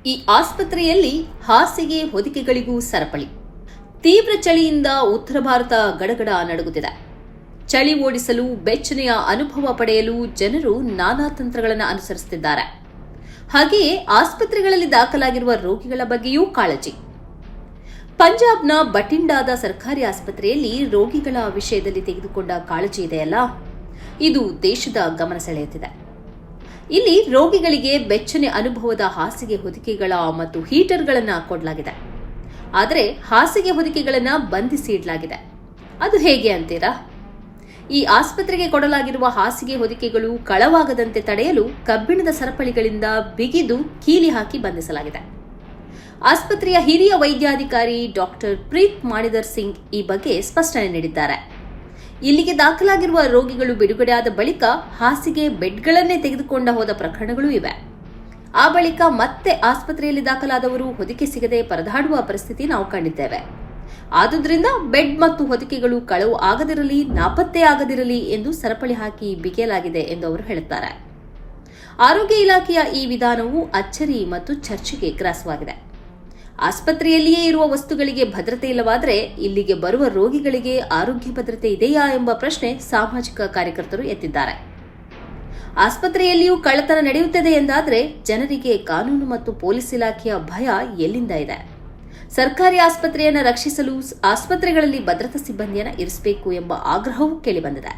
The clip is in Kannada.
ಈ ಆಸ್ಪತ್ರೆಯಲ್ಲಿ ಹಾಸಿಗೆ ಹೊದಿಕೆಗಳಿಗೂ ಸರಪಳಿ. ತೀವ್ರ ಚಳಿಯಿಂದ ಉತ್ತರ ಭಾರತ ಗಡಗಡ ನಡುಗುತ್ತಿದೆ. ಚಳಿ ಓಡಿಸಲು ಬೆಚ್ಚನೆಯ ಅನುಭವ ಪಡೆಯಲು ಜನರು ನಾನಾ ತಂತ್ರಗಳನ್ನು ಅನುಸರಿಸುತ್ತಿದ್ದಾರೆ. ಹಾಗೆಯೇ ಆಸ್ಪತ್ರೆಗಳಲ್ಲಿ ದಾಖಲಾಗಿರುವ ರೋಗಿಗಳ ಬಗ್ಗೆಯೂ ಕಾಳಜಿ. ಪಂಜಾಬ್ನ ಬಟಿಂಡಾದ ಸರ್ಕಾರಿ ಆಸ್ಪತ್ರೆಯಲ್ಲಿ ರೋಗಿಗಳ ವಿಷಯದಲ್ಲಿ ತೆಗೆದುಕೊಂಡ ಕಾಳಜಿ ಇದೆಯಲ್ಲ, ಇದು ದೇಶದ ಗಮನ ಸೆಳೆಯುತ್ತಿದೆ. ಇಲ್ಲಿ ರೋಗಿಗಳಿಗೆ ಬೆಚ್ಚನೆ ಅನುಭವದ ಹಾಸಿಗೆ ಹೊದಿಕೆಗಳ ಮತ್ತು ಹೀಟರ್ಗಳನ್ನು ಕೊಡಲಾಗಿದೆ. ಆದರೆ ಹಾಸಿಗೆ ಹೊದಿಕೆಗಳನ್ನು ಬಂಧಿಸಿ ಇಡಲಾಗಿದೆ. ಅದು ಹೇಗೆ ಅಂತೀರಾ? ಈ ಆಸ್ಪತ್ರೆಗೆ ಕೊಡಲಾಗಿರುವ ಹಾಸಿಗೆ ಹೊದಿಕೆಗಳು ಕಳವಾಗದಂತೆ ತಡೆಯಲು ಕಬ್ಬಿಣದ ಸರಪಳಿಗಳಿಂದ ಬಿಗಿದು ಕೀಲಿ ಹಾಕಿ ಬಂಧಿಸಲಾಗಿದೆ. ಆಸ್ಪತ್ರೆಯ ಹಿರಿಯ ವೈದ್ಯಾಧಿಕಾರಿ ಡಾಕ್ಟರ್ ಪ್ರೀತ್ ಮಾಣಿದರ್ ಸಿಂಗ್ ಈ ಬಗ್ಗೆ ಸ್ಪಷ್ಟನೆ ನೀಡಿದ್ದಾರೆ. ಇಲ್ಲಿಗೆ ದಾಖಲಾಗಿರುವ ರೋಗಿಗಳು ಬಿಡುಗಡೆಯಾದ ಬಳಿಕ ಹಾಸಿಗೆ ಬೆಡ್ಗಳನ್ನೇ ತೆಗೆದುಕೊಂಡ ಹೋದ ಪ್ರಕರಣಗಳೂ ಇವೆ. ಆ ಬಳಿಕ ಮತ್ತೆ ಆಸ್ಪತ್ರೆಯಲ್ಲಿ ದಾಖಲಾದವರು ಹೊದಿಕೆ ಸಿಗದೆ ಪರದಾಡುವ ಪರಿಸ್ಥಿತಿ ನಾವು ಕಂಡಿದ್ದೇವೆ. ಆದುದರಿಂದ ಬೆಡ್ ಮತ್ತು ಹೊದಿಕೆಗಳು ಕಳವು ಆಗದಿರಲಿ, ನಾಪತ್ತೆ ಆಗದಿರಲಿ ಎಂದು ಸರಪಳಿ ಹಾಕಿ ಬಿಗಿಯಲಾಗಿದೆ ಎಂದು ಅವರು ಹೇಳುತ್ತಾರೆ. ಆರೋಗ್ಯ ಇಲಾಖೆಯ ಈ ವಿಧಾನವು ಅಚ್ಚರಿ ಮತ್ತು ಚರ್ಚೆಗೆ ಗ್ರಾಸವಾಗಿದೆ. ಆಸ್ಪತ್ರೆಯಲ್ಲಿಯೇ ಇರುವ ವಸ್ತುಗಳಿಗೆ ಭದ್ರತೆ ಇಲ್ಲವಾದರೆ ಇಲ್ಲಿಗೆ ಬರುವ ರೋಗಿಗಳಿಗೆ ಆರೋಗ್ಯ ಭದ್ರತೆ ಇದೆಯಾ ಎಂಬ ಪ್ರಶ್ನೆ ಸಾಮಾಜಿಕ ಕಾರ್ಯಕರ್ತರು ಎತ್ತಿದ್ದಾರೆ. ಆಸ್ಪತ್ರೆಯಲ್ಲಿಯೂ ಕಳ್ಳತನ ನಡೆಯುತ್ತದೆ ಎಂದಾದರೆ ಜನರಿಗೆ ಕಾನೂನು ಮತ್ತು ಪೊಲೀಸ್ ಇಲಾಖೆಯ ಭಯ ಎಲ್ಲಿಂದ ಇದೆ? ಸರ್ಕಾರಿ ಆಸ್ಪತ್ರೆಯನ್ನು ರಕ್ಷಿಸಲು ಆಸ್ಪತ್ರೆಗಳಲ್ಲಿ ಭದ್ರತಾ ಸಿಬ್ಬಂದಿಯನ್ನು ಇರಿಸಬೇಕು ಎಂಬ ಆಗ್ರಹವೂ ಕೇಳಿಬಂದಿದೆ.